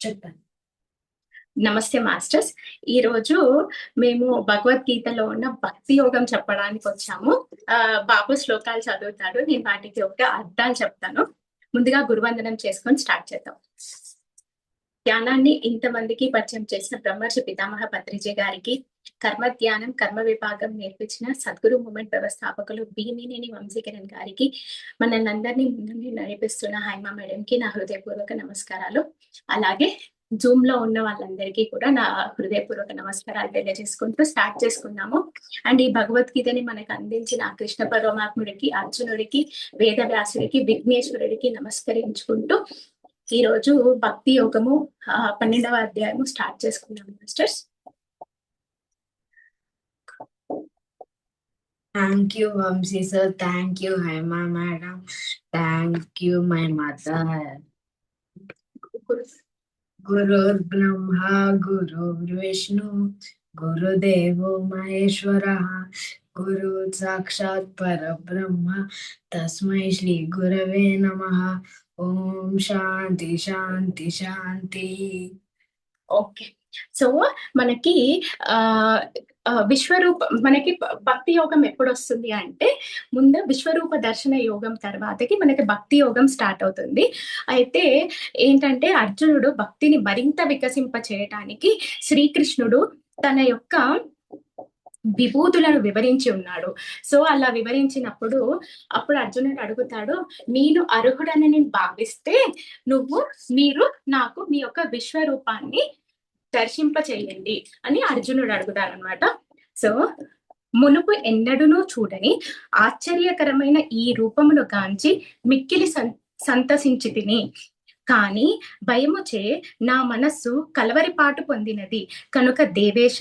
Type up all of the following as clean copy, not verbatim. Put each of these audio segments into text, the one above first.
చెప్పండి. నమస్తే మాస్టర్స్. ఈ రోజు మేము భగవద్గీతలో ఉన్న భక్తి యోగం చెప్పడానికి వచ్చాము. బాబు శ్లోకాలు చదువుతాడు, నేను వాటికి ఒక అర్థాలు చెప్తాను. ముందుగా గురువందనం చేసుకొని స్టార్ట్ చేద్దాం. ధ్యానాన్ని ఇంతమందికి పరిచయం చేసిన బ్రహ్మర్షి పితామహ పత్రిజీ గారికి, కర్మ ధ్యానం కర్మ విభాగం నేర్పించిన సద్గురు మూమెంట్ వ్యవస్థాపకులు భీమినేని వంశీకరణ్ గారికి, మనల్ని అందరినీ ముందుండి నడిపిస్తున్న హైమా మేడం కి నా హృదయపూర్వక నమస్కారాలు. అలాగే జూమ్ లో ఉన్న వాళ్ళందరికీ కూడా నా హృదయపూర్వక నమస్కారాలు తెలియజేసుకుంటూ స్టార్ట్ చేసుకున్నాము. అండ్ ఈ భగవద్గీతని మనకు అందించిన కృష్ణ పరమాత్ముడికి, అర్జునుడికి, వేదవ్యాసుడికి, విఘ్నేశ్వరుడికి నమస్కరించుకుంటూ ఈ రోజు భక్తి యోగము 12వ అధ్యాయము స్టార్ట్ చేసుకున్నాం masters. Thank you, Vamsi sir. Thank you, Haima madam. Thank you, my mother. Gurur Brahma, Gurur Vishnu, Gurudevo Maheshwara, Guru Sakshat Parabrahma, Tasmai Shri Gurave Namaha. Om Shanti Shanti Shanti. Okay, so మనకి ఆ విశ్వరూప మనకి భక్తి యోగం ఎప్పుడు వస్తుంది అంటే ముందు విశ్వరూప దర్శన యోగం తర్వాతకి మనకి భక్తి యోగం స్టార్ట్ అవుతుంది. అయితే ఏంటంటే అర్జునుడు భక్తిని మరింత వికసింప చేయటానికి శ్రీకృష్ణుడు తన యొక్క విభూతులను వివరించి ఉన్నాడు. సో అలా వివరించినప్పుడు అప్పుడు అర్జునుడు అడుగుతాడు, నేను అర్హుడని నేను భావిస్తే మీరు నాకు మీ యొక్క విశ్వరూపాన్ని దర్శింప చేయండి అని అర్జునుడు అడుగుతాడనమాట. సో మునుపు ఎన్నడూనూ చూడని ఆశ్చర్యకరమైన ఈ రూపమును గాంచి మిక్కిలి సంతసించి తిని, కాని భయముచే నా మనస్సు కలవరిపాటు పొందినది కనుక దేవేశ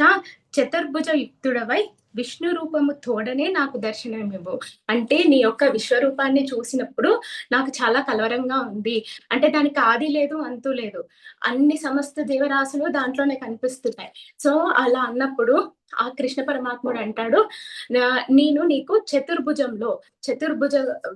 చతుర్భుజ యుక్తుడవై విష్ణు రూపము తోడనే నాకు దర్శనమివ్వు. అంటే నీ యొక్క విశ్వరూపాన్ని చూసినప్పుడు నాకు చాలా కలవరంగా ఉంది. అంటే దానికి ఆది లేదు, అంతు లేదు, అన్ని సమస్త జీవరాశులు దాంట్లోనే కనిపిస్తున్నాయి. సో అలా అన్నప్పుడు ఆ కృష్ణ పరమాత్ముడు అంటాడు, నేను నీకు చతుర్భుజ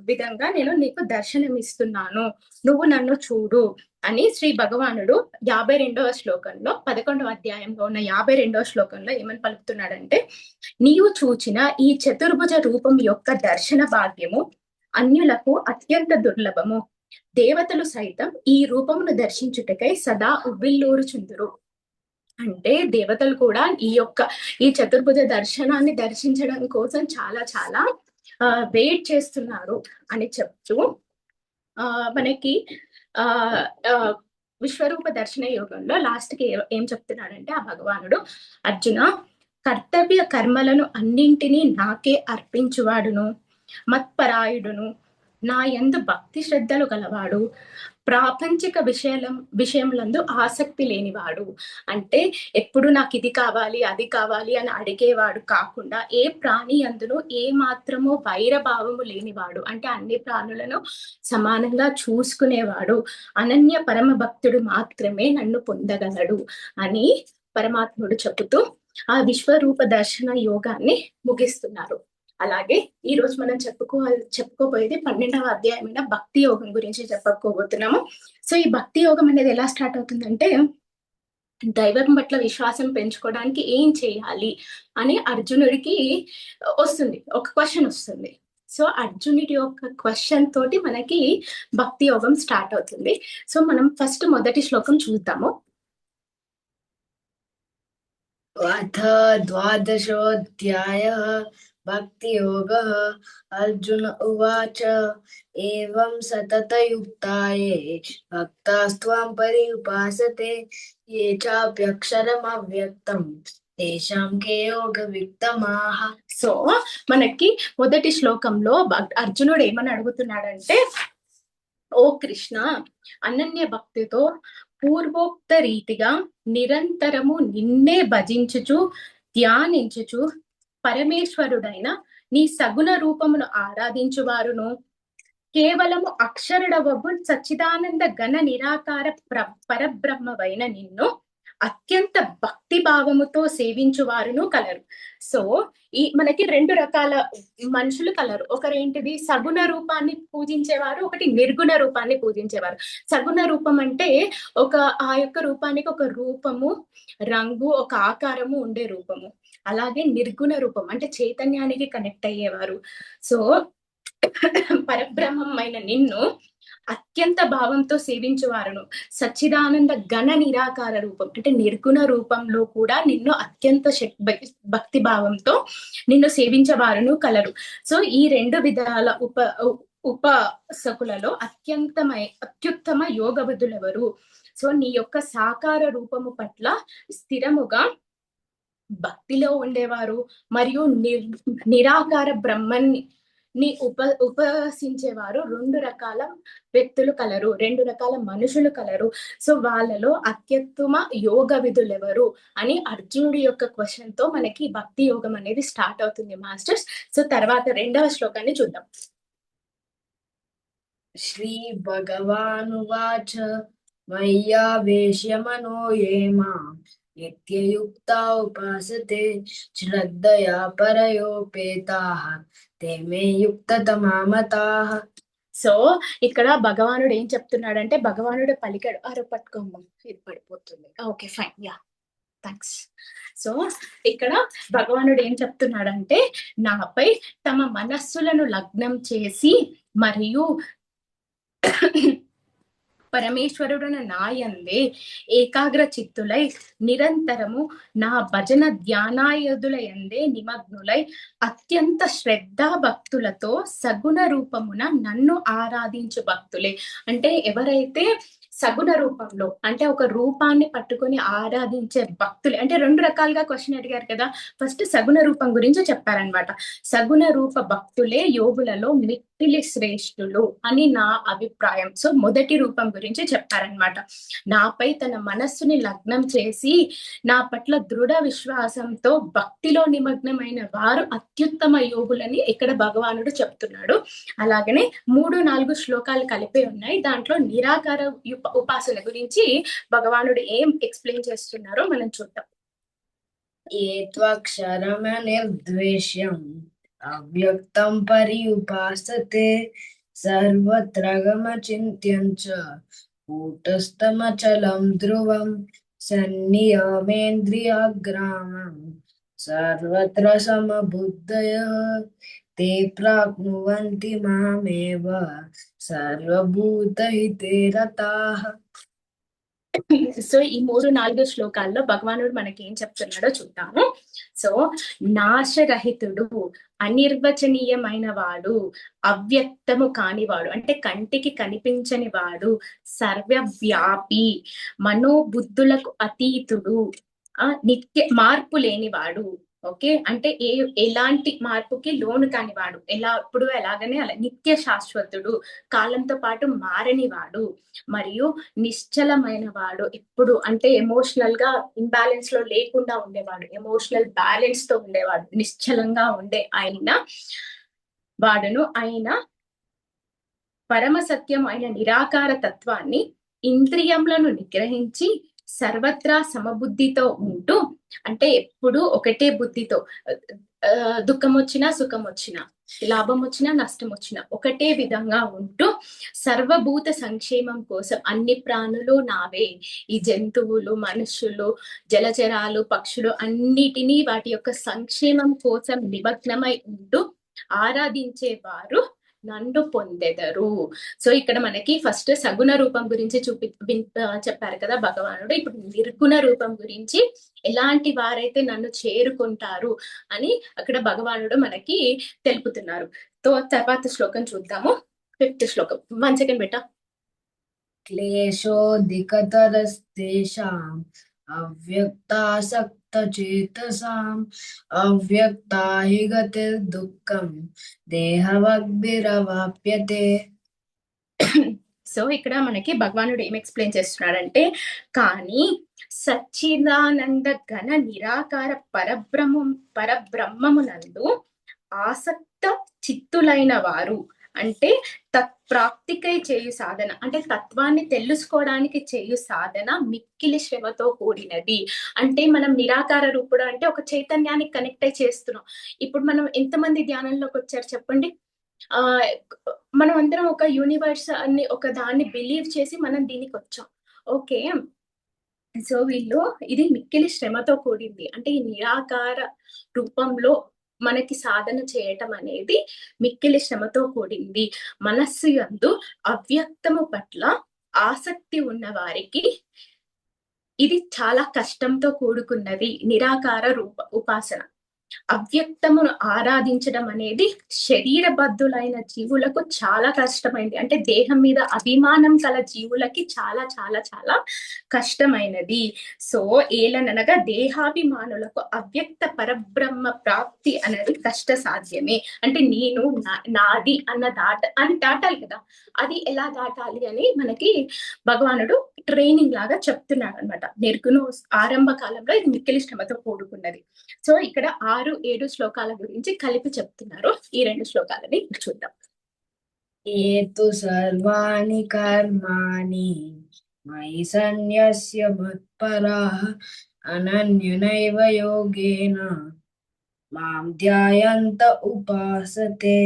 విధంగా నేను నీకు దర్శనం ఇస్తున్నాను, నువ్వు నన్ను చూడు అని శ్రీ భగవానుడు 52వ శ్లోకంలో 11వ అధ్యాయంలో ఉన్న 52వ శ్లోకంలో ఏమని పలుకుతున్నాడంటే, నీవు చూచిన ఈ చతుర్భుజ రూపం యొక్క దర్శన భాగ్యము అన్యులకు అత్యంత దుర్లభము. దేవతలు సైతం ఈ రూపమును దర్శించుటకై సదా ఉవ్విల్లూరుచుందురు. అంటే దేవతలు కూడా ఈ చతుర్భుజ దర్శనాన్ని దర్శించడం కోసం చాలా చాలా వెయిట్ చేస్తున్నారు అని చెప్తూ మనకి ఆ విశ్వరూప దర్శన యోగంలో లాస్ట్ కి ఏం చెప్తున్నాడంటే ఆ భగవానుడు, అర్జున కర్తవ్య కర్మలను అన్నింటినీ నాకే అర్పించువాడును, మత్పరాయుడును, నా యందు భక్తి శ్రద్ధలు గలవాడు, ప్రాపంచిక విషయములందు ఆసక్తి లేనివాడు. అంటే ఎప్పుడు నాకు ఇది కావాలి అది కావాలి అని అడిగేవాడు కాకుండా ఏ ప్రాణి అందును ఏ మాత్రమో వైరభావము లేనివాడు, అంటే అన్ని ప్రాణులను సమానంగా చూసుకునేవాడు, అనన్య పరమ భక్తుడు మాత్రమే నన్ను పొందగలడు అని పరమాత్ముడు చెబుతూ ఆ విశ్వరూప దర్శన యోగాన్ని ముగిస్తున్నారు. అలాగే ఈ రోజు మనం చెప్పుకోబోయేది 12వ అధ్యాయమైన భక్తి యోగం గురించి చెప్పుకోబోతున్నాము. సో ఈ భక్తి యోగం అనేది ఎలా స్టార్ట్ అవుతుందంటే, దైవం పట్ల విశ్వాసం పెంచుకోవడానికి ఏం చేయాలి అని అర్జునుడికి వస్తుంది, ఒక క్వశ్చన్ వస్తుంది. సో అర్జునుడి యొక్క క్వశ్చన్ తోటి మనకి భక్తి యోగం స్టార్ట్ అవుతుంది. సో మనం ఫస్ట్ మొదటి శ్లోకం చూద్దాము. अथ द्वादशोऽध्यायः भक्तियोगः। अर्जुन उवाच एवं सततयुक्ताये भक्तास्त्वां पर्युपासते ये चाप्यक्षरमव्यक्तं तेषां के योगवित्तमाः। సో మనకి మొదటి శ్లోకంలో అర్జునుడు ఏమని అడుగుతున్నాడంటే, ఓ కృష్ణ, అనన్య భక్తితో పూర్వోక్త రీతిగా నిరంతరము నిన్నే భజించుచు ధ్యానించుచు పరమేశ్వరుడైన నీ సగుణ రూపమును ఆరాధించువారును, కేవలము అక్షరుడవగు సచ్చిదానంద ఘన నిరాకార పరబ్రహ్మవైన నిన్ను అత్యంత భక్తి భావముతో సేవించు వారును కలరు. సో మనకి 2 రకాల మనుషులు కలరు. ఒకరేంటిది సగుణ రూపాన్ని పూజించేవారు, ఒకటి నిర్గుణ రూపాన్ని పూజించేవారు. సగుణ రూపం అంటే ఆ యొక్క రూపానికి ఒక రూపము, రంగు, ఒక ఆకారము ఉండే రూపము. అలాగే నిర్గుణ రూపం అంటే చైతన్యానికి కనెక్ట్ అయ్యేవారు. సో పరబ్రహ్మమైన నిన్ను అత్యంత భావంతో సేవించువారును సచ్చిదానంద ఘన నిరాకార రూపం అంటే నిర్గుణ రూపంలో కూడా నిన్ను అత్యంత భక్తి భావంతో నిన్ను సేవించవారును కలరు. సో ఈ 2 విధాల ఉపాసకులలో అత్యుత్తమ యోగవదులెవరు? సో నీ యొక్క సాకార రూపము పట్ల స్థిరముగా భక్తిలో ఉండేవారు మరియు నిరాకార బ్రహ్మని ఉపాసించేవారు 2 రకాల వ్యక్తులు కలరు, 2 రకాల మనుషులు కలరు. సో వాళ్ళలో అత్యుత్తమ యోగ విధులెవరు అని అర్జునుడి యొక్క క్వశ్చన్ తో మనకి భక్తి యోగం అనేది స్టార్ట్ అవుతుంది మాస్టర్స్. సో తర్వాత 2వ శ్లోకాన్ని చూద్దాం. శ్రీ భగవానువాచ మయ్యావేశ్య మనో యే మాం నిత్యయుక్తా ఉపాసతే శ్రద్ధయా పరయోపేతాః తే మే యుక్తతమా మతాః. సో ఇక్కడ భగవానుడు ఏం చెప్తున్నాడంటే, భగవానుడు పలికాడు, అరే పట్టుకోమ్మ ఇది పడిపోతుంది, okay fine, yeah thanks. So ఇక్కడ భగవానుడు ఏం చెప్తున్నాడంటే, నాపై తమ మనస్సులను లగ్నం చేసి మరియు పరమేశ్వరుడున నాయందే ఏకాగ్ర చిత్తులై నిరంతరము నా భజన ధ్యానాయుధులయందే నిమగ్నులై అత్యంత శ్రద్ధా భక్తులతో సగుణ రూపమున నన్ను ఆరాధించు భక్తులే. అంటే ఎవరైతే సగుణ రూపంలో అంటే ఒక రూపాన్ని పట్టుకొని ఆరాధించే భక్తులు అంటే 2 రకాలుగా క్వశ్చన్ అడిగారు కదా. ఫస్ట్ సగుణ రూపం గురించి చెప్పారనమాట. సగుణ రూప భక్తులే యోగులలో మిక్కిలి శ్రేష్ఠులు అని నా అభిప్రాయం. సో మొదటి రూపం గురించి చెప్పారనమాట. నాపై తన మనస్సుని లగ్నం చేసి నా పట్ల దృఢ విశ్వాసంతో భక్తిలో నిమగ్నమైన వారు అత్యుత్తమ యోగులని ఇక్కడ భగవానుడు చెప్తున్నాడు. అలాగనే 3-4 శ్లోకాలు కలిపి ఉన్నాయి. దాంట్లో నిరాకార ఉపాసన గురించి భగవానుడు ఏం ఎక్స్ప్లెయిన్ చేస్తున్నారో మనం చూద్దాం. ఏత్వక్షరమ నిర్ద్వేష్యం అవ్యక్తం పర్యుపాసతే సర్వత్ర గమచింత్యం చ కూటస్థమచలం ధ్రువం సన్నియమేంద్రియాగ్రామం సర్వత్ర సమబుద్ధయః తే ప్రాప్నువంతి మామేవ సర్వభూతహితే రతాః. సో ఈ 3-4 శ్లోకాల్లో భగవానుడు మనకి ఏం చెప్తున్నాడో చూద్దాము. సో నాశరహితుడు, అనిర్వచనీయమైన వాడు, అవ్యక్తము కానివాడు అంటే కంటికి కనిపించని వాడు, సర్వవ్యాపి, మనోబుద్ధులకు అతీతుడు, నిత్య మార్పు లేనివాడు. ఓకే అంటే ఎలాంటి మార్పుకి లోను కానివాడు, ఎప్పుడు ఎలాగనే అలా నిత్య శాశ్వతుడు, కాలంతో పాటు మారనివాడు మరియు నిశ్చలమైన వాడు. ఎప్పుడు అంటే ఎమోషనల్ గా ఇంబ్యాలెన్స్ లో లేకుండా ఉండేవాడు, ఎమోషనల్ బ్యాలెన్స్ తో ఉండేవాడు, నిశ్చలంగా ఉండే వాడును ఆయన పరమ సత్యం అయిన నిరాకార తత్వాన్ని ఇంద్రియములను నిగ్రహించి సర్వత్రా సమబుద్ధితో ఉంటూ అంటే ఎప్పుడు ఒకటే బుద్ధితో దుఃఖం వచ్చినా సుఖం వచ్చినా లాభం వచ్చినా నష్టం వచ్చినా ఒకటే విధంగా ఉంటూ సర్వభూత సంక్షేమం కోసం అన్ని ప్రాణులు నావే, ఈ జంతువులు, మనుషులు, జలచరాలు, పక్షులు అన్నిటినీ వాటి యొక్క సంక్షేమం కోసం నిమగ్నమై ఉంటూ ఆరాధించేవారు నన్ను పొందెదరు. సో ఇక్కడ మనకి ఫస్ట్ సగుణ రూపం గురించి చెప్పారు కదా భగవానుడు. ఇప్పుడు నిర్గుణ రూపం గురించి ఎలాంటి వారైతే నన్ను చేరుకుంటారు అని అక్కడ భగవానుడు మనకి తెలుపుతున్నారు. తర్వాత శ్లోకం చూద్దాము. 5th శ్లోకం. 1 సెకండ్ బెటా. క్లేశోధికతరస్తేషాం అవ్యక్తాసక్త చేతసాం అవ్యక్తా హి గతిర్దుఃఖం దేహవద్భిరవాప్యతే. సో ఇక్కడ మనకి భగవానుడు ఏం ఎక్స్ప్లెయిన్ చేస్తున్నాడంటే, కానీ సచ్చిదానంద ఘన నిరాకార పరబ్రహ్మమునందు ఆసక్త చిత్తులైన వారు అంటే తత్ప్రాప్తికై చేయు సాధన, అంటే తత్వాన్ని తెలుసుకోవడానికి చేయు సాధన మిక్కిలి శ్రమతో కూడినది. అంటే మనం నిరాకార రూపుడు అంటే ఒక చైతన్యానికి కనెక్ట్ అయి చేస్తున్నాం. ఇప్పుడు మనం ఎంతమంది ధ్యానంలోకి వచ్చారు చెప్పండి? ఆ మనం అందరం ఒక యూనివర్స్ అని ఒక దాన్ని బిలీవ్ చేసి మనం దీనికి వచ్చాం. ఓకే. సో వీళ్ళు ఇది మిక్కిలి శ్రమతో కూడింది. అంటే ఈ నిరాకార రూపంలో మనకి సాధన చేయటం అనేది మిక్కిలి శ్రమతో కూడింది. మనస్సు యందు అవ్యక్తము పట్ల ఆసక్తి ఉన్న వారికి ఇది చాలా కష్టంతో కూడుకున్నది నిరాకార ఉపాసన. అవ్యక్తమును ఆరాధించడం అనేది శరీరబద్ధులైన జీవులకు చాలా కష్టమైంది. అంటే దేహం మీద అభిమానం కల జీవులకి చాలా చాలా చాలా కష్టమైనది. సో ఏలననగా దేహాభిమానులకు అవ్యక్త పరబ్రహ్మ ప్రాప్తి అనేది కష్ట సాధ్యమే. అంటే నేను నాది అన్న అని దాటాలి కదా, అది ఎలా దాటాలి అని మనకి భగవానుడు ట్రైనింగ్ లాగా చెప్తున్నాడు అనమాట. నిర్గుణ ఆరంభ కాలంలో ఇది మిక్కిలి శ్రమతో కూడుకున్నది. సో ఇక్కడ 6-7 శ్లోకాల గురించి కలిపి చెప్తున్నారు. ఈ 2 శ్లోకాలని చూద్దాం. ఏతు సర్వాణి కర్మాణి మయి సన్యస్య మత్పరాః అనన్యనైవ యోగేన మాం ధ్యాయంత ఉపాసతే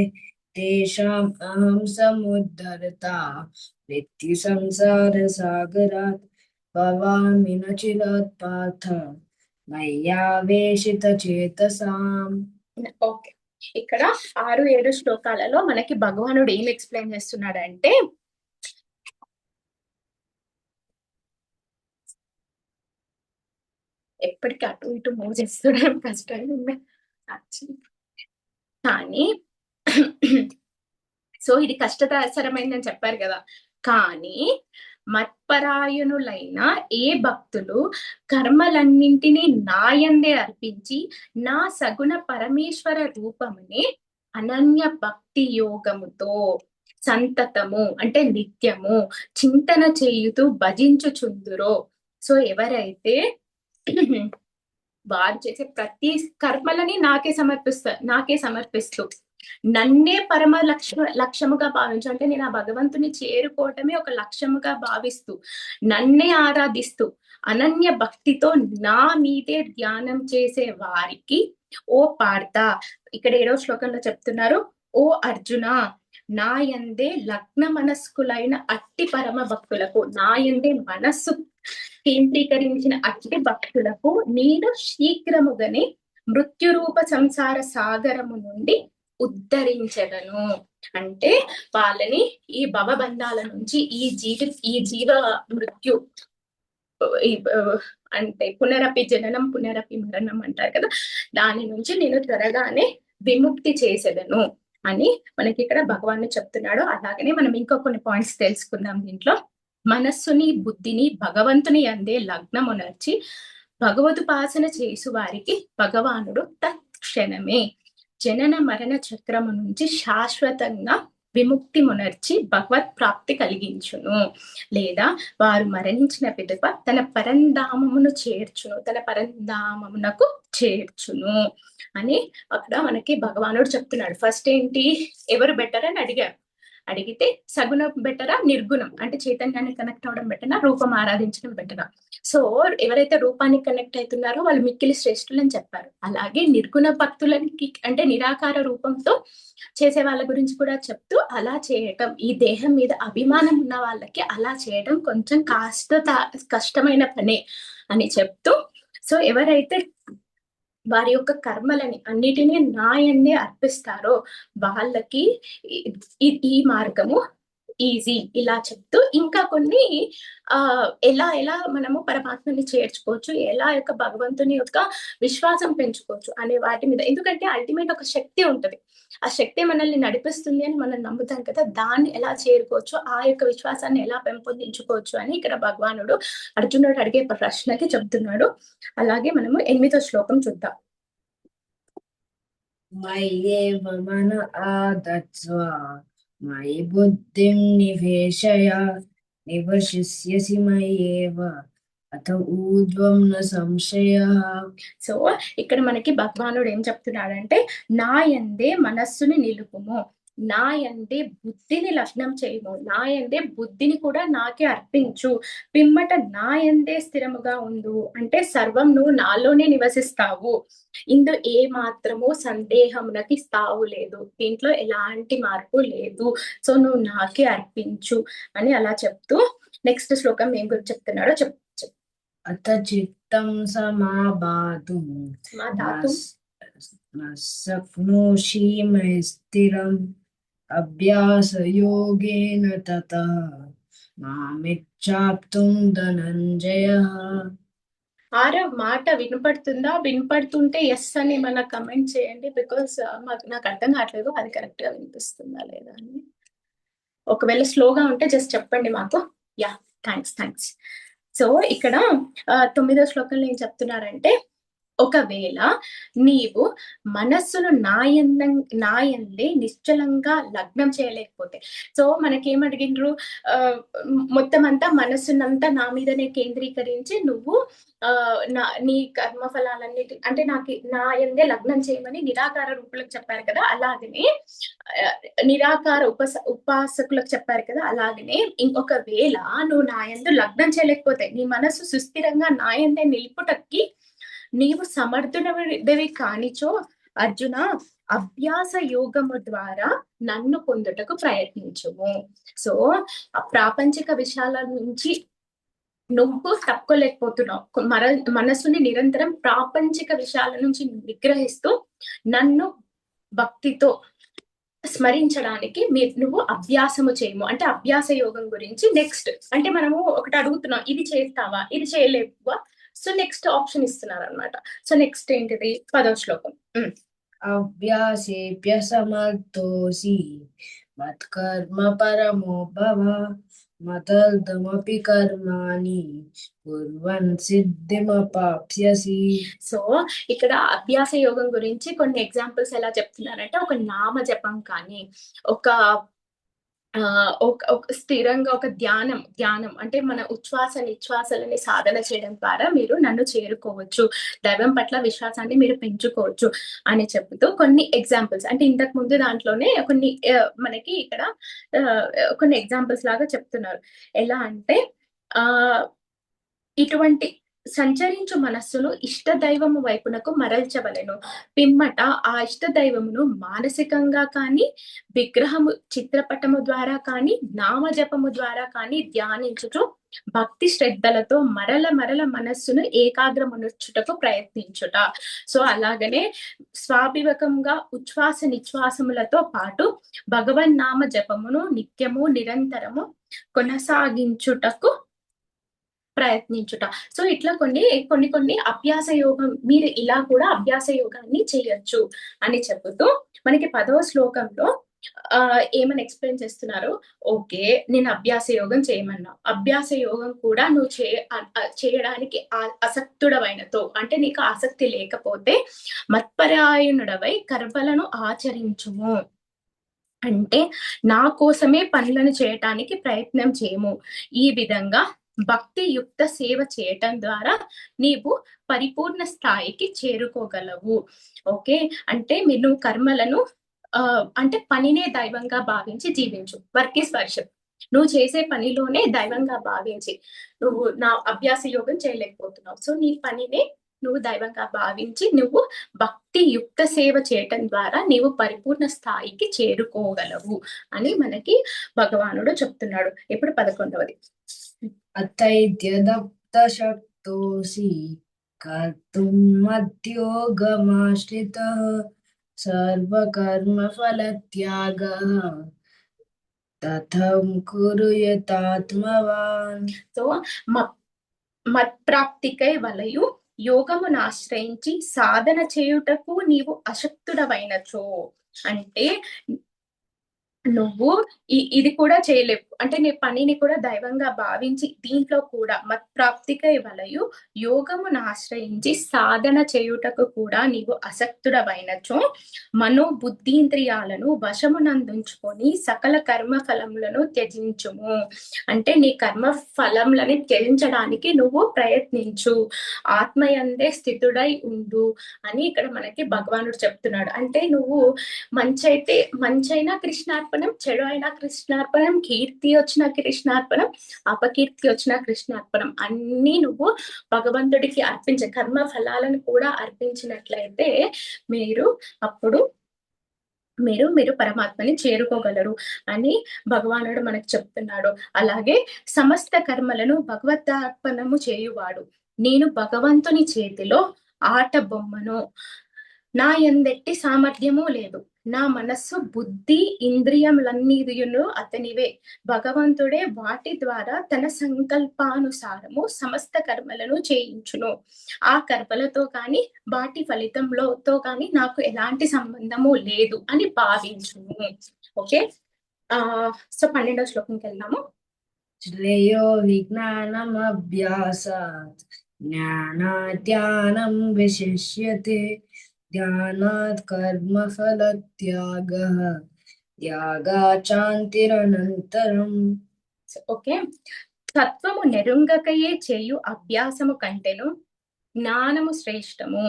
తేషాం అహం సముద్ధరతా మృత్యు సంసార సాగరాత్ భవామి న చిరాత్ పార్థ మయ్యావేశిత చేతసాం. ఓకే. ఇక్కడ 6-7 శ్లోకాలలో మనకి భగవానుడు ఏం ఎక్స్ప్లెయిన్ చేస్తున్నాడంటే, ఎప్పటికీ అటు ఇటు మూవ్ చేస్తున్నాడు కష్టంగా కానీ సో ఇది కష్టతరమైందని చెప్పారు కదా. కానీ మత్పరాయణులైన ఏ భక్తులు కర్మలన్నింటినీ నాయందే అర్పించి నా సగుణ పరమేశ్వర రూపముని అనన్య భక్తి యోగముతో సంతతము అంటే నిత్యము చింతన చేయుతూ భజించుచుందురో, సో ఎవరైతే వారు చేసే ప్రతి కర్మలని నాకే సమర్పిస్తూ నన్నే పరమ లక్ష్యముగా భావించు, అంటే నేను ఆ భగవంతుని చేరుకోవటమే ఒక లక్ష్యముగా భావిస్తూ నన్నే ఆరాధిస్తూ అనన్య భక్తితో నా మీదే ధ్యానం చేసే వారికి ఓ పార్థ, ఇక్కడ 7వ శ్లోకంలో చెప్తున్నారు, ఓ అర్జున, నాయందే లగ్న మనస్కులైన అట్టి పరమ భక్తులకు, నాయందే మనస్సు కేంద్రీకరించిన అట్టి భక్తులకు నేను శీఘ్రముగానే మృత్యురూప సంసార సాగరము నుండి ఉద్ధరించగను. అంటే వాళ్ళని ఈ భవబంధాల నుంచి ఈ జీవ మృత్యు అంటే పునరపి జననం పునరపి మరణం అంటారు కదా, దాని నుంచి నేను త్వరగానే విముక్తి చేసేదను అని మనకి ఇక్కడ భగవాను చెప్తున్నాడు. అలాగనే మనం ఇంకా కొన్ని పాయింట్స్ తెలుసుకుందాం దీంట్లో. మనస్సుని బుద్ధిని భగవంతుని అందే లగ్నమునర్చి భగవదుపాసన చేసు వారికి భగవానుడు తత్క్షణమే జనన మరణ చక్రము నుంచి శాశ్వతంగా విముక్తి మునర్చి భగవత్ ప్రాప్తి కలిగించును, లేదా వారు మరణించిన పిదప తన పరంధామమును చేర్చును, తన పరంధామమునకు చేర్చును అని అక్కడ మనకి భగవానుడు చెప్తున్నాడు. ఫస్ట్ ఏంటి, ఎవరు బెటర్ అని అడిగితే సగుణం బెటరా నిర్గుణం అంటే చైతన్యానికి కనెక్ట్ అవడం బెటరా రూపం ఆరాధించడం బెటరా. సో ఎవరైతే రూపానికి కనెక్ట్ అవుతున్నారో వాళ్ళు మిక్కిలి శ్రేష్ఠులు అని చెప్పారు. అలాగే నిర్గుణ భక్తులకి అంటే నిరాకార రూపంతో చేసే వాళ్ళ గురించి కూడా చెప్తూ అలా చేయటం, ఈ దేహం మీద అభిమానం ఉన్న వాళ్ళకి అలా చేయడం కొంచెం కష్టమైన పనే అని చెప్తూ, సో ఎవరైతే వారి యొక్క కర్మలని అన్నిటినీ నాయందే అర్పిస్తారో వాళ్ళకి ఈ మార్గము ఈజీ ఇలా చెప్తూ ఇంకా కొన్ని ఎలా మనము పరమాత్మని చేర్చుకోవచ్చు, ఎలా యొక్క భగవంతుని యొక్క విశ్వాసం పెంచుకోవచ్చు అనే వాటి మీద. ఎందుకంటే అల్టిమేట్ ఒక శక్తి ఉంటది, ఆ శక్తి మనల్ని నడిపిస్తుంది అని మనం నమ్ముతాం కదా, దాన్ని ఎలా చేరుకోవచ్చు, ఆ యొక్క విశ్వాసాన్ని ఎలా పెంపొందించుకోవచ్చు అని ఇక్కడ భగవానుడు అర్జునుడు అడిగే ప్రశ్నకి చెప్తున్నాడు. అలాగే మనము 8వ శ్లోకం చూద్దాం. మయ్యేవ మన ఆదత్స్వ మయి బుద్ధిం నివేశయ నివశిష్యసి మయ్యేవ అత ఊర్ధ్వం న సంశయః. సో ఇక్కడ మనకి భగవానుడు ఏం చెప్తున్నాడంటే, నా యందే మనస్సుని నిలుపుము, నా యందే బుద్ధిని లగ్నం చేయము, నా యందే బుద్ధిని కూడా నాకే అర్పించు, పిమ్మట నా యందే స్థిరముగా ఉండు. అంటే సర్వం నువ్వు నాలోనే నివసిస్తావు, ఇందు ఏ మాత్రము సందేహమునకి స్థావు లేదు, దీంట్లో ఎలాంటి మార్పు లేదు, సో నువ్వు నాకే అర్పించు అని అలా చెప్తూ నెక్స్ట్ శ్లోకం ఏం గురించి చెప్తున్నాడో అత చిత్తం సమాబాతుం మా ధాతు న శక్నోషి మయి స్థిరం అభ్యాసయోగేన తతః మామిచ్ఛాప్తుం ధనంజయ. ఆరో మాట వినపడుతుందా? వినపడుతుంటే ఎస్ అని మన కమెంట్ చేయండి, బికాస్ నాకు అర్థం కావట్లేదు అది కరెక్ట్ గా వినిపిస్తుందా లేదా అని. ఒకవేళ స్లోగా ఉంటే జస్ట్ చెప్పండి మాకు. Yeah, thanks. సో ఇక్కడ 9వ శ్లోకంలో ఏం చెప్తున్నారంటే, ఒకవేళ నీవు మనస్సును నాయందే నిశ్చలంగా లగ్నం చేయలేకపోతే, సో మనకేమడిగిండ్రు, మొత్తం అంతా మనస్సునంతా నా మీదనే కేంద్రీకరించి నువ్వు నీ కర్మఫలాలన్నిటి అంటే నా యందే లగ్నం చేయమని నిరాకార రూపులకు చెప్పారు కదా, అలాగనే నిరాకార ఉపాసకులకు చెప్పారు కదా, అలాగనే ఇంకొక వేళ నువ్వు నా యందు లగ్నం చేయలేకపోతే, నీ మనస్సు సుస్థిరంగా నా యందే నిలుపుటకి నీవు సమర్థుడవి కానిచో అర్జున, అభ్యాస యోగము ద్వారా నన్ను పొందుటకు ప్రయత్నించుము. సో ఆ ప్రాపంచిక విషయాల నుంచి నువ్వు తప్పుకోలేకపోతున్నావు, మనస్సుని నిరంతరం ప్రాపంచిక విషయాల నుంచి నిగ్రహిస్తూ నన్ను భక్తితో స్మరించడానికి నువ్వు అభ్యాసము చేయము. అంటే అభ్యాస యోగం గురించి నెక్స్ట్ అంటే మనము ఒకటి అడుగుతున్నాం, ఇది చేస్తావా, ఇది చేయలేవా, సో నెక్స్ట్ ఆప్షన్ ఇస్తున్నారు అనమాట. సో నెక్స్ట్ ఏంటిది 10వ శ్లోకం. అభ్యాసేప్య సమర్థోసి మత్కర్మ పరమో భవ మతల్దమపి కర్మాణి కుర్వన్ సిద్ధిమపాప్స్యసి. సో ఇక్కడ అభ్యాస యోగం గురించి కొన్ని ఎగ్జాంపుల్స్ ఎలా చెప్తున్నారంటే, ఒక నామ జపం కానీ, ఒక స్థిరంగా ఒక ధ్యానం అంటే మన ఉచ్ఛ్వాస నిశ్వాసాలని సాధన చేయడం ద్వారా మీరు నన్ను చేరుకోవచ్చు, దైవం పట్ల విశ్వాసాన్ని మీరు పెంచుకోవచ్చు అని చెప్తూ కొన్ని ఎగ్జాంపుల్స్, అంటే ఇంతకు ముందు దాంట్లోనే కొన్ని మనకి ఇక్కడ కొన్ని ఎగ్జాంపుల్స్ లాగా చెప్తున్నారు. ఎలా అంటే ఇటువంటి సంచరించు మనస్సును ఇష్ట దైవము వైపునకు మరల్చవలెను, పిమ్మట ఆ ఇష్ట దైవమును మానసికంగా కానీ, విగ్రహము చిత్రపటము ద్వారా కానీ, నామజపము ద్వారా కానీ ధ్యానించుచు భక్తి శ్రద్ధలతో మరల మనస్సును ఏకాగ్రమునర్చుటకు ప్రయత్నించుట. సో అలాగనే స్వాభివకంగా ఉచ్ఛ్వాస నిశ్వాసములతో పాటు భగవన్ నామ జపమును నిత్యము నిరంతరము కొనసాగించుటకు ప్రయత్నించుట. సో ఇట్లా కొన్ని అభ్యాస యోగం, మీరు ఇలా కూడా అభ్యాస యోగాన్ని చేయొచ్చు అని చెబుతూ మనకి 10వ శ్లోకంలో ఏమని ఎక్స్ప్లెయిన్ చేస్తున్నారు. ఓకే, నేను అభ్యాస యోగం చేయమన్నా, అభ్యాస యోగం కూడా నువ్వు చేయడానికి అసక్తుడవైనతో, అంటే నీకు ఆసక్తి లేకపోతే మత్పరాయణుడవై కర్మలను ఆచరించుము, అంటే నా కోసమే పనులను చేయటానికి ప్రయత్నం చేయము. ఈ విధంగా భక్తి యుక్త సేవ చేయటం ద్వారా నీవు పరిపూర్ణ స్థాయికి చేరుకోగలవు. ఓకే, అంటే మీరు కర్మలను అంటే పనినే దైవంగా భావించి జీవించు. Work is worship. నువ్వు చేసే పనిలోనే దైవంగా భావించి, నువ్వు నా అభ్యాస యోగం చేయలేకపోతున్నావు, సో నీ పనినే నువ్వు దైవంగా భావించి నువ్వు భక్తి యుక్త సేవ చేయటం ద్వారా నీవు పరిపూర్ణ స్థాయికి చేరుకోగలవు అని మనకి భగవానుడు చెప్తున్నాడు. ఇప్పుడు 11వది. అతైద్యదప్త శక్తోసి కర్తుం మద్యోగమాశ్రితః సర్వకర్మ ఫలత్యాగః తథం కురు యతాత్మవాన్. సో మత్ప్రాప్తికై వలయు యోగమును ఆశ్రయించి సాధన చేయుటకు నీవు అశక్తుడవైనచో, అంటే నువ్వు ఇది కూడా చేయలేవు. అంటే నీ పనిని కూడా దైవంగా భావించి దీంట్లో కూడా మత్ప్రాప్తికై వలయు యోగమును ఆశ్రయించి సాధన చేయుటకు కూడా నీవు అసక్తుడవైనచో మనోబుద్ధీంద్రియాలను వశమునందుంచుకొని సకల కర్మ ఫలములను త్యజించుము. అంటే నీ కర్మ ఫలములని త్యజించడానికి నువ్వు ప్రయత్నించు, ఆత్మయందే స్థితుడై ఉండు అని ఇక్కడ మనకి భగవానుడు చెప్తున్నాడు. అంటే నువ్వు మంచైనా కృష్ణార్పణం, చెడు అయినా కృష్ణార్పణం, కీర్తి వచ్చిన కృష్ణార్పణం, అపకీర్తి వచ్చిన కృష్ణార్పణం. అన్నీ నువ్వు భగవంతుడికి కర్మ ఫలాలను కూడా అర్పించినట్లయితే అప్పుడు మీరు పరమాత్మని చేరుకోగలరు అని భగవానుడు మనకు చెప్తున్నాడు. అలాగే సమస్త కర్మలను భగవద్ధార్పణము చేయువాడు నేను భగవంతుని చేతిలో ఆట బొమ్మను, నా ఎందెట్టి సామర్థ్యము లేదు, నా మనస్సు బుద్ధి ఇంద్రియములన్నీయును అతనివే, భగవంతుడే వాటి ద్వారా తన సంకల్పానుసారము సమస్త కర్మలను చేయించును, ఆ కర్మలతో కానీ వాటి ఫలితంలోతో కానీ నాకు ఎలాంటి సంబంధము లేదు అని భావించును. ఓకే, సో 12వ శ్లోకంకి వెళ్దాము. శ్రేయో విజ్ఞానం అభ్యాసాత్ జ్ఞానాధ్యానం విశిష్యతే ధ్యానాత్ కర్మఫల త్యాగాచాంతిరనంతరం. ఓకే, తత్వము నెరుంగకయే చేయు అభ్యాసము కంటేను జ్ఞానము శ్రేష్టము.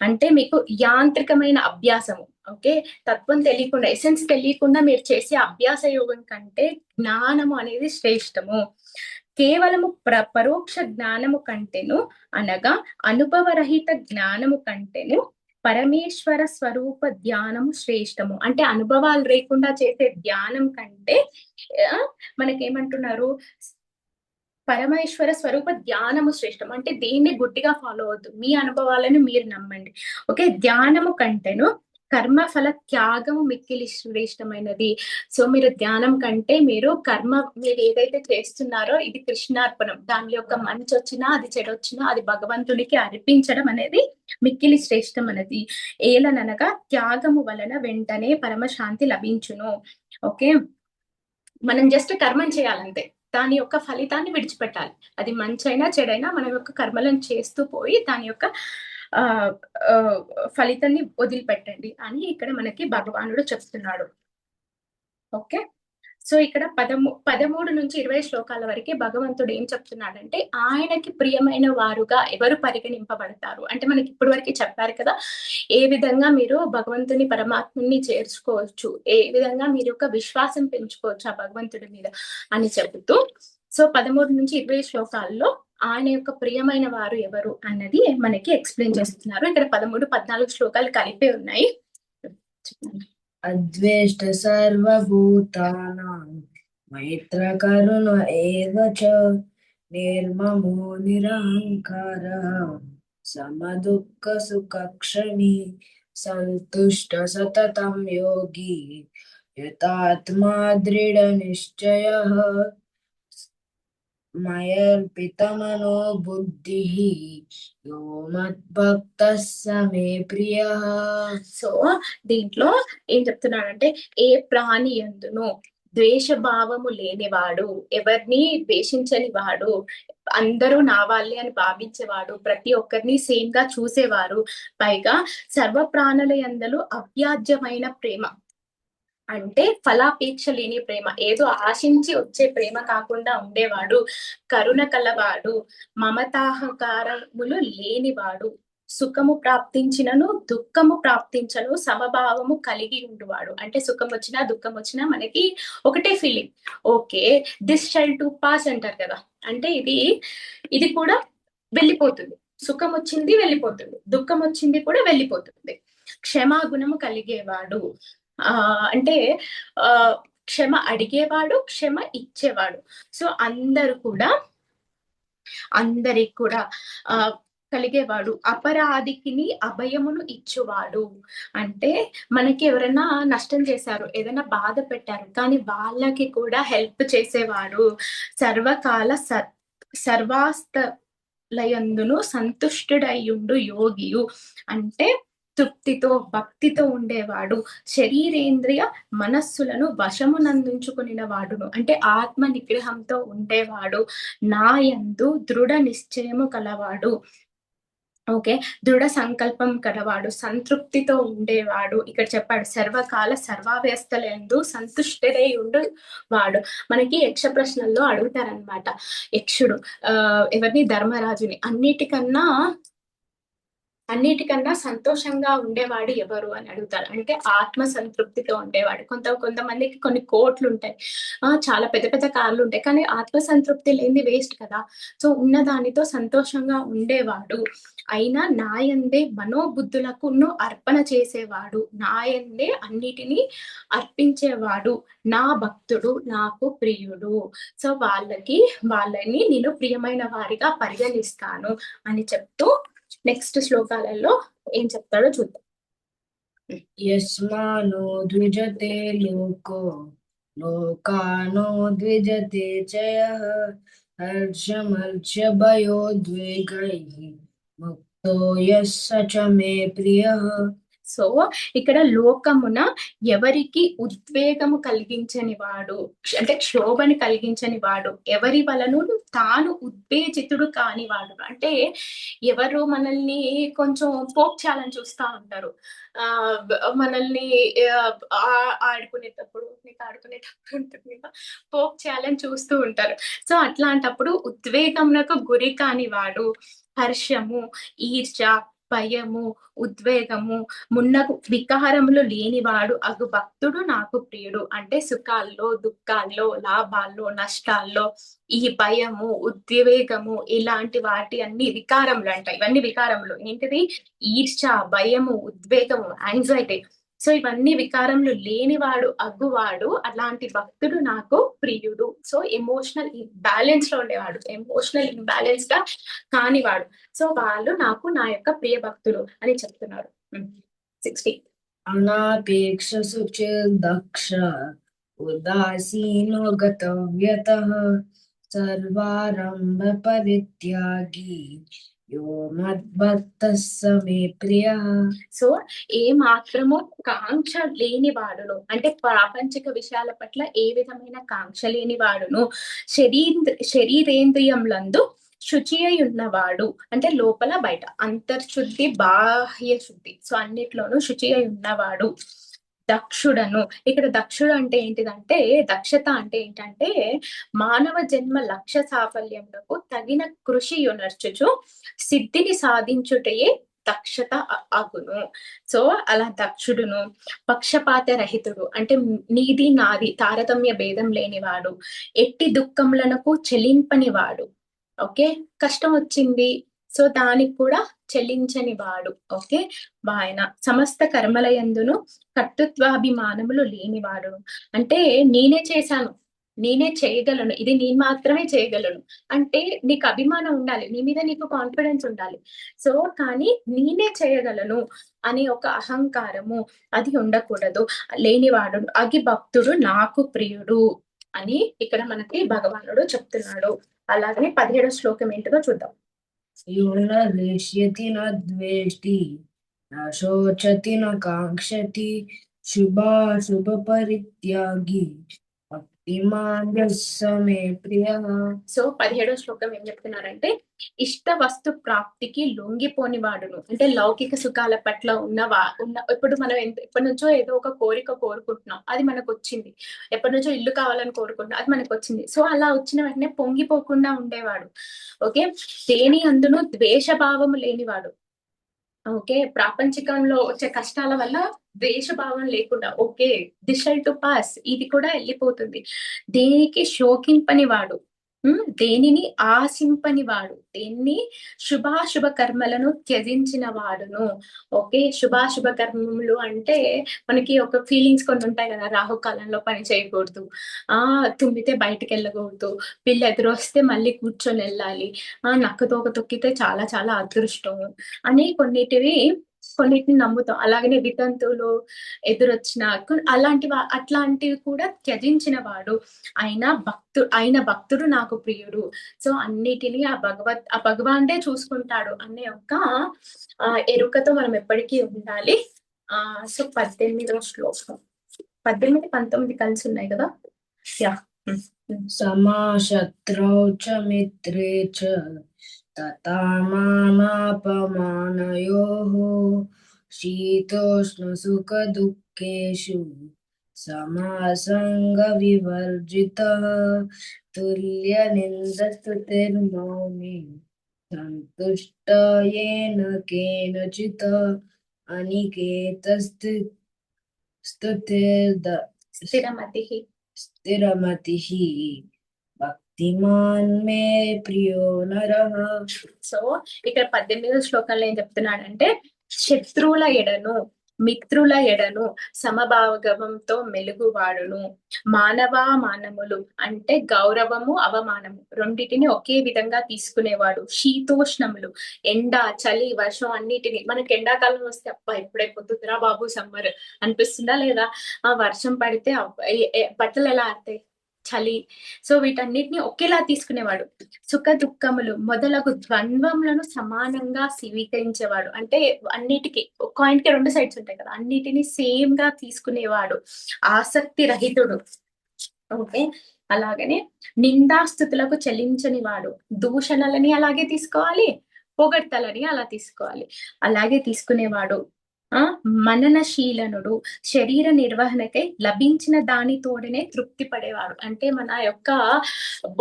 అంటే మీకు యాంత్రికమైన అభ్యాసము, ఓకే, తత్వం తెలియకుండా, ఎసెన్స్ తెలియకుండా మీరు చేసే అభ్యాస యోగం కంటే జ్ఞానము అనేది శ్రేష్టము. కేవలము పరోక్ష జ్ఞానము కంటేను అనగా అనుభవరహిత జ్ఞానము కంటేను పరమేశ్వర స్వరూప ధ్యానము శ్రేష్టము. అంటే అనుభవాలు లేకుండా చేసే ధ్యానం కంటే మనకేమంటున్నారు, పరమేశ్వర స్వరూప ధ్యానము శ్రేష్టం. అంటే దీన్ని గుడ్డిగా ఫాలో అవద్దు, మీ అనుభవాలను మీరు నమ్మండి. ఓకే, ధ్యానము కంటేను కర్మఫల త్యాగము మిక్కిలి శ్రేష్టమైనది. సో మీరు ధ్యానం కంటే మీరు ఏదైతే చేస్తున్నారో ఇది కృష్ణార్పణం, దాని యొక్క మంచి వచ్చినా అది చెడొచ్చినా అది భగవంతుడికి అర్పించడం అనేది మిక్కిలి శ్రేష్టం అనేది. ఏలననగా త్యాగము వలన వెంటనే పరమశాంతి లభించును. ఓకే, మనం జస్ట్ కర్మం చేయాలంతే, దాని యొక్క ఫలితాన్ని విడిచిపెట్టాలి. అది మంచైనా చెడైనా మన యొక్క కర్మలను చేస్తూ పోయి దాని యొక్క ఫలితాన్ని వదిలిపెట్టండి అని ఇక్కడ మనకి భగవానుడు చెప్తున్నాడు. ఓకే, సో ఇక్కడ 13 నుంచి 20 శ్లోకాల వరకు భగవంతుడు ఏం చెప్తున్నాడంటే ఆయనకి ప్రియమైన వారుగా ఎవరు పరిగణింపబడతారు అంటే మనకి ఇప్పటి వరకు చెప్పారు కదా, ఏ విధంగా మీరు భగవంతుని పరమాత్మని చేర్చుకోవచ్చు, ఏ విధంగా మీరు యొక్క విశ్వాసం పెంచుకోవచ్చు ఆ భగవంతుడి మీద అని చెబుతూ, సో 13 నుంచి 20 శ్లోకాల్లో ఆయన యొక్క ప్రియమైన వారు ఎవరు అన్నది మనకి ఎక్స్ప్లెయిన్ చేస్తున్నారు. ఇక్కడ 13, 14 శ్లోకాలు కలిపే ఉన్నాయి. అద్వేష్ట సర్వభూతానాం మైత్ర కరుణ ఏవ చ నిర్మమో నిరహంకారః సమదుఃఖ సుఖక్షమి సంతుష్ట సతతం యోగి యతాత్మా దృఢ నిశ్చయః మయర్పితమనో బుద్ధిః యో మద్భక్తః స మే ప్రియః. సో దీంట్లో ఏం చెప్తున్నాడంటే ఏ ప్రాణి యందును ద్వేష భావము లేనివాడు, ఎవరిని ద్వేషించని వాడు, అందరూ నా వాళ్ళే అని భావించేవాడు, ప్రతి ఒక్కరిని సేమ్ గా చూసేవారు, పైగా సర్వ ప్రాణుల యందలు అవ్యాజ్యమైన ప్రేమ, అంటే ఫలాపేక్ష లేని ప్రేమ, ఏదో ఆశించి వచ్చే ప్రేమ కాకుండా ఉండేవాడు, కరుణ కలవాడు, మమతాహంకారములు లేనివాడు, సుఖము ప్రాప్తించినను దుఃఖము ప్రాప్తించను సమభావము కలిగి ఉండువాడు. అంటే సుఖం వచ్చినా దుఃఖం వచ్చినా మనకి ఒకటే feeling, okay this shall to pass అంటారు కదా, అంటే ఇది కూడా వెళ్ళిపోతుంది, సుఖం వచ్చింది వెళ్ళిపోతుంది, దుఃఖం వచ్చింది కూడా వెళ్ళిపోతుంది. క్షమాగుణము కలిగేవాడు, అంటే క్షమ అడిగేవాడు, క్షమ ఇచ్చేవాడు. సో అందరికి కూడా కలిగేవాడు, అపరాధికిని అభయమును ఇచ్చువాడు. అంటే మనకి ఎవరైనా నష్టం చేశారు, ఏదైనా బాధ పెట్టారు, కానీ వాళ్ళకి కూడా హెల్ప్ చేసేవాడు, సర్వకాల సర్వాస్తలయందును సంతుష్టుడయ్యుండు యోగియు. అంటే తృప్తితో భక్తితో ఉండేవాడు, శరీరేంద్రియ మనస్సులను వశమునందుంచుకునిన వాడును, అంటే ఆత్మ నిగ్రహంతో ఉండేవాడు, నాయందు దృఢ నిశ్చయము కలవాడు. ఓకే. దృఢ సంకల్పం కలవాడు, సంతృప్తితో ఉండేవాడు. ఇక్కడ చెప్పాడు సర్వకాల సర్వావస్థలందు సంతుష్టుడై ఉండు వాడు. మనకి యక్ష ప్రశ్నల్లో అడుగుతారనమాట. యక్షుడు ఎవరిని? ధర్మరాజుని. అన్నిటికన్నా సంతోషంగా ఉండేవాడు ఎవరు అని అడుగుతారు. అంటే ఆత్మ సంతృప్తితో ఉండేవాడు. కొంతమందికి కొన్ని కోట్లు ఉంటాయి, చాలా పెద్ద పెద్ద కార్లు ఉంటాయి, కానీ ఆత్మ సంతృప్తి లేనిది వేస్ట్ కదా. సో ఉన్న దానితో సంతోషంగా ఉండేవాడు. అయినా నాయందే మనోబుద్ధులకు అర్పణ చేసేవాడు, నాయందే అన్నిటినీ అర్పించేవాడు, నా భక్తుడు నాకు ప్రియుడు. సో వాళ్ళని నేను ప్రియమైన వారిగా పరిగణిస్తాను అని చెప్తూ నెక్స్ట్ శ్లోకాలలో ఏం చెప్తాడో చూద్దాం. యస్మానో ద్విజతే లోకో లోకానో ద్విజతే చయః హర్షమర్షభయోద్వేగైః ముక్తో యస్స చ మే ప్రియః. సో ఇక్కడ లోకమున ఎవరికి ఉద్వేగము కలిగించని వాడు, అంటే క్షోభని కలిగించని వాడు, ఎవరి వలను తాను ఉద్వేజితుడు కానివాడు. అంటే ఎవరు మనల్ని కొంచెం పోక్ చేయాలని చూస్తా ఉంటారు, మనల్ని ఆడుకునేటప్పుడు ఉంటుంది, పోక్ చేయాలని చూస్తూ ఉంటారు. సో అట్లాంటప్పుడు ఉద్వేగమునకు గురి కానివాడు, హర్షము, ఈర్ష, భయము, ఉద్వేగము, మున్నగు వికారములు లేనివాడు అగు భక్తుడు నాకు ప్రియుడు. అంటే సుఖాల్లో, దుఃఖాల్లో, లాభాల్లో, నష్టాల్లో ఈ భయము, ఉద్వేగము, ఇలాంటి వాటి అన్ని వికారములు అంట. ఇవన్నీ వికారములు. ఏంటిది? ఈర్ష, భయము, ఉద్వేగము, యాంగ్జైటీ. సో ఇవన్నీ వికారములు లేనివాడు అగ్గువాడు, అలాంటి భక్తుడు నాకు ప్రియుడు. సో ఎమోషనల్ బ్యాలెన్స్ లో ఉండేవాడు, ఎమోషనల్ ఇంబ్యాలెన్స్ గా కానివాడు. సో వాళ్ళు నాకు నా యొక్క ప్రియ భక్తులు అని చెప్తున్నారు. 60. అనాపేక్ష శుచిర్దక్ష ఉదాసీనో గతవ్యతః సర్వారంభ పరిత్యాగి యో మద్భక్తః స మే ప్రియః. సో ఏ మాత్రము కాంక్ష లేని వాడును, అంటే ప్రాపంచిక విషయాల పట్ల ఏ విధమైన కాంక్ష లేని వాడును, శరీరేంద్రియములందు శుచి అయి ఉన్నవాడు, అంటే లోపల బయట అంతర్శుద్ధి బాహ్య శుద్ధి, సో అన్నిట్లోనూ శుచి అయి ఉన్నవాడు, దక్షుడను. ఇక్కడ దక్షుడు అంటే ఏంటిదంటే, దక్షత అంటే ఏంటంటే మానవ జన్మ లక్ష్య సాఫల్యములకు తగిన కృషి యునర్చుచు సిద్ధిని సాధించుటయే దక్షత అగును. సో అలా దక్షుడును, పక్షపాత రహితుడు, అంటే నీది నాది తారతమ్య భేదం లేనివాడు, ఎట్టి దుఃఖములకు చెలింపని వాడు. ఓకే, కష్టం వచ్చింది సో దానికి కూడా చెల్లించని వాడు. ఓకే, ఆయన సమస్త కర్మలయందును కర్తృత్వాభిమానములు లేనివాడు, అంటే నేనే చేశాను, నేనే చేయగలను, ఇది నేను మాత్రమే చేయగలను అంటే నీకు అభిమానం ఉండాలి, నీ మీద నీకు కాన్ఫిడెన్స్ ఉండాలి. సో కానీ నేనే చేయగలను అనే ఒక అహంకారము అది ఉండకూడదు, లేనివాడు అగి భక్తుడు నాకు ప్రియుడు అని ఇక్కడ మనకి భగవానుడు చెప్తున్నాడు. అలాగనే 17వ శ్లోకం ఏంటిదో చూద్దాం. యో న హృష్యతి న ద్వేష్టి న శోచతి న కాంక్షతి శుభాశుభ పరిత్యాగి భక్తిమాన్ యస్స మే ప్రియః. సో 17వ శ్లోకం ఏం చెప్తున్నారంటే, ఇష్ట వస్తు ప్రాప్తికి లొంగిపోని వాడును, అంటే లౌకిక సుఖాల పట్ల ఉన్న ఇప్పుడు మనం ఎప్పటి నుంచో ఏదో ఒక కోరిక కోరుకుంటున్నాం, అది మనకు వచ్చింది. ఎప్పటి నుంచో ఇల్లు కావాలని కోరుకుంటున్నాం, అది మనకు వచ్చింది. సో అలా వచ్చిన వెంటనే పొంగిపోకుండా ఉండేవాడు. ఓకే, దేని అందును ద్వేషభావము లేనివాడు. ఓకే, ప్రాపంచికంలో వచ్చే కష్టాల వల్ల ద్వేషభావం లేకుండా, okay this shall to pass, ఇది కూడా వెళ్ళిపోతుంది. దేనికి శోకింపని వాడు, దేనిని ఆశింపని వాడు, దేన్ని శుభాశుభ కర్మలను త్యజించిన వాడును. ఓకే, శుభాశుభ కర్మములు అంటే మనకి ఒక ఫీలింగ్స్ కొన్ని ఉంటాయి కదా, రాహుకాలంలో పని చేయకూడదు, తుమ్మితే బయటకు వెళ్ళకూడదు, పిల్ల ఎదురొస్తే మళ్ళీ కూర్చొని వెళ్ళాలి, నక్కతోక తొక్కితే చాలా చాలా అదృష్టం అని కొన్నిటివి కొన్నిటిని నమ్ముతాం. అలాగనే వితంతువులు ఎదురొచ్చిన అట్లాంటివి కూడా త్యజించిన వాడు. ఆయన భక్తుడు నాకు ప్రియుడు. సో అన్నిటిని ఆ భగవానుడే చూసుకుంటాడు అనే ఒక ఎరుకతో మనం ఎప్పటికీ ఉండాలి. సో 18వ శ్లోకం. 18, 19 కలిసి ఉన్నాయి కదా. యా. समाशत्रौ च मित्रे च तथा मानापमानयोः शीतोष्णसुखदुःखेषु समासङ्गविवर्जितः तुल्यनिन्दस्तुतिर्मौनी सन्तुष्ट येन केनचित् స్థిరమతిః స్థిరమతిః భక్తిమాన్ మే ప్రియో నరః. సో ఇక్కడ 18వ శ్లోకంలో ఏం చెప్తున్నాడంటే, శత్రువుల ఎడను మిత్రుల ఎడను సమభావగమంతో మెలుగువాడును. మానములు అంటే గౌరవము అవమానము రెండిటిని ఒకే విధంగా తీసుకునేవాడు. శీతోష్ణములు ఎండ చలి వర్షం అన్నిటిని, మనకి ఎండాకాలం వస్తే అబ్బా ఎప్పుడైపోతుందిరా బాబు సమ్మర్ అనిపిస్తుందా లేదా? ఆ వర్షం పడితే బట్టలు ఎలా ఆడతాయి, చలి. సో వీటన్నిటిని ఒకేలా తీసుకునేవాడు. సుఖ దుఃఖములు మొదలగు ద్వంద్వములను సమానంగా స్వీకరించేవాడు. అంటే అన్నిటికీ కాయిన్ కి 2 సైడ్స్ ఉంటాయి కదా, అన్నిటిని సేమ్ గా తీసుకునేవాడు. ఆసక్తి రహితుడు. ఓకే. అలాగనే నిందాస్థుతులకు చెల్లించని వాడు. దూషణలని అలాగే తీసుకోవాలి, పొగడ్తలని అలా తీసుకోవాలి, అలాగే తీసుకునేవాడు. మననశీలనుడు. శరీర నిర్వహణకై లభించిన దానితోడనే తృప్తి పడేవాడు. అంటే మన యొక్క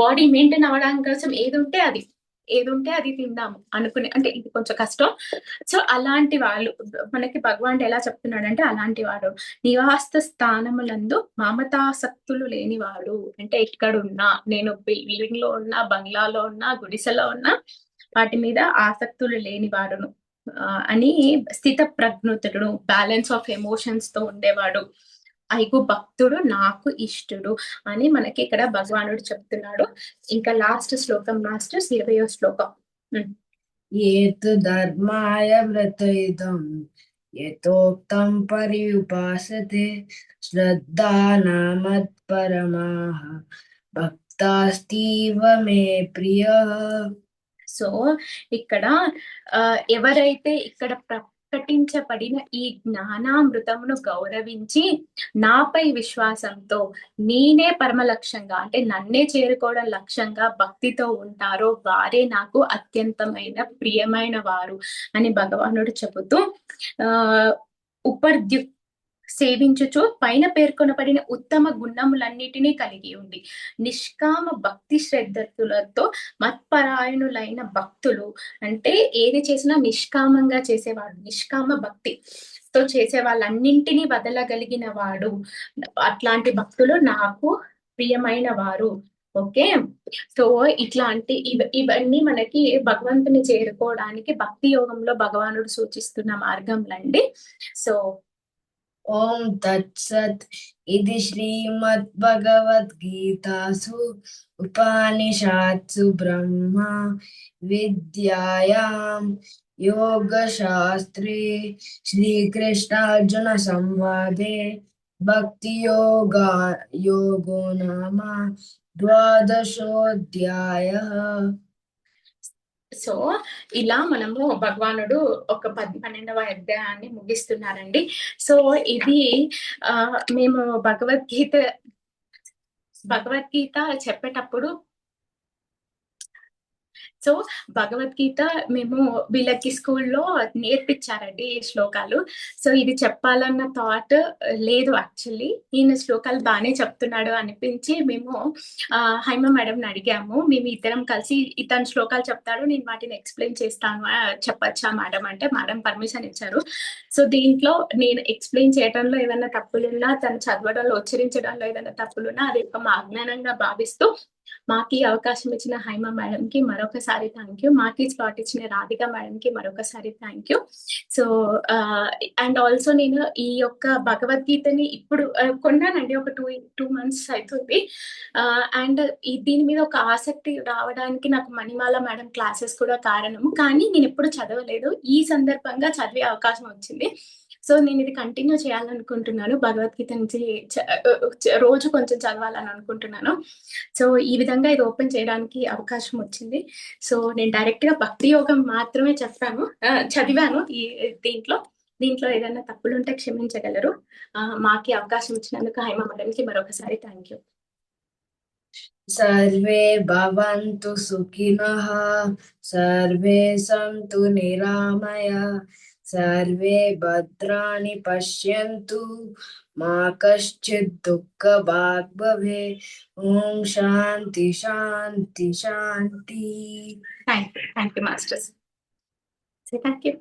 బాడీ మెయింటైన్ అవ్వడానికి కోసం ఏది ఉంటే అది తిందాము అనుకునే, అంటే ఇది కొంచెం కష్టం. సో అలాంటి వాళ్ళు మనకి భగవాన్ ఎలా చెప్తున్నాడు అంటే, అలాంటి వాడు. నివాస స్థానములందు మమతాసక్తులు లేనివాడు. అంటే ఎక్కడున్నా, నేను బిల్డింగ్ లో ఉన్నా, బంగ్లాలో ఉన్నా, గుడిసెలో ఉన్నా, వాటి మీద ఆసక్తులు లేనివాడును అని స్థిత ప్రజ్ఞుతుడు, బ్యాలెన్స్ ఆఫ్ ఎమోషన్స్ తో ఉండేవాడు. ఐగు భక్తుడు నాకు ఇష్టుడు అని మనకి ఇక్కడ భగవానుడు చెప్తున్నాడు. ఇంకా లాస్ట్ శ్లోకం, లాస్ట్ 20వ శ్లోకం. ఏతు ధర్మాయ వ్రతయుతం యతోక్తం పర్యుపాసతే శ్రద్ధానామత్పరమాః భక్తాస్తీవ మే ప్రియః. సో ఇక్కడ ఎవరైతే ఇక్కడ ప్రకటించబడిన ఈ జ్ఞానామృతమును గౌరవించి నాపై విశ్వాసంతో నేనే పరమ లక్ష్యంగా, అంటే నన్నే చేరుకోవడం లక్ష్యంగా భక్తితో ఉంటారో వారే నాకు అత్యంతమైన ప్రియమైన వారు అని భగవానుడు చెబుతూ ఉపర్ద్యుక్ సేవించుచు పైన పేర్కొనబడిన ఉత్తమ గుణములన్నిటినీ కలిగి ఉంది నిష్కామ భక్తి శ్రద్ధలతో మత్పరాయణులైన భక్తులు, అంటే ఏది చేసినా నిష్కామంగా చేసేవాడు, నిష్కామ భక్తితో చేసే వాళ్ళన్నింటినీ వదలగలిగిన వాడు. అట్లాంటి భక్తులు నాకు ప్రియమైన వారు. ఓకే. సో ఇవన్నీ మనకి భగవంతుని చేరుకోవడానికి భక్తి యోగంలో భగవానుడు సూచిస్తున్న మార్గంలండి. సో ఓం తత్సత్. ఇది శ్రీమద్భగవద్గీతాసు ఉపనిషత్సు బ్రహ్మ విద్యాయాం యోగశాస్త్రే శ్రీకృష్ణార్జున సంవాదే భక్తి యోగో నామ 12వ అధ్యాయః. సో ఇలా మనము భగవానుడు ఒక 12వ అధ్యాయాన్ని ముగిస్తున్నారండి. సో ఇది మేము భగవద్గీత చెప్పేటప్పుడు, సో భగవద్గీత మేము వీళ్ళకి స్కూల్లో నేర్పించారండి ఈ శ్లోకాలు. సో ఇది చెప్పాలన్న థాట్ లేదు యాక్చువల్లీ. ఈయన శ్లోకాలు బాగానే చెప్తున్నాడు అనిపించి మేము హైమ మేడంని అడిగాము, మేము ఇద్దరం కలిసి ఇతను శ్లోకాలు చెప్తాడు, నేను వాటిని ఎక్స్ప్లెయిన్ చేస్తాను, చెప్పచ్చా మేడం అంటే మేడం పర్మిషన్ ఇచ్చారు. సో దీంట్లో నేను ఎక్స్ప్లెయిన్ చేయడంలో ఏదైనా తప్పులున్నా, తను చదవడంలో ఉచ్చరించడంలో ఏదైనా తప్పులున్నా అది ఒక మా అజ్ఞానంగా భావిస్తూ మాకు ఈ అవకాశం ఇచ్చిన హైమ మేడంకి మరొకసారి థ్యాంక్ యూ. మాకు ఈ స్పాట్ ఇచ్చిన రాధిక మేడంకి మరొకసారి thank you. So and also నేను ఈ యొక్క భగవద్గీతని ఇప్పుడు కొన్నానండి, ఒక 2 months అవుతుంది. అండ్ దీని మీద ఒక ఆసక్తి రావడానికి నాకు మణిమాల మేడం క్లాసెస్ కూడా కారణము. కానీ నేను ఎప్పుడు చదవలేదు, ఈ సందర్భంగా చదివే అవకాశం వచ్చింది. సో నేను ఇది కంటిన్యూ చేయాలనుకుంటున్నాను. భగవద్గీత నుంచి రోజు కొంచెం చదవాలని అనుకుంటున్నాను. సో ఈ విధంగా ఇది ఓపెన్ చేయడానికి అవకాశం వచ్చింది. సో నేను డైరెక్ట్ గా భక్తి యోగం మాత్రమే చదివాను దీంట్లో ఏదైనా తప్పులు ఉంటే క్షమించగలరు. మాకు ఈ అవకాశం ఇచ్చినందుకు హైమ మేడంకి మరొకసారి థ్యాంక్ యూ. सर्वे भवन्तु सुखिनः, सर्वे सन्तु निरामया, सर्वे भद्राणि पश्यन्तु, मा कश्चित् दुःखभाग् भवेत्. ओम शांति शांति शांति. Thank you masters. Thank you.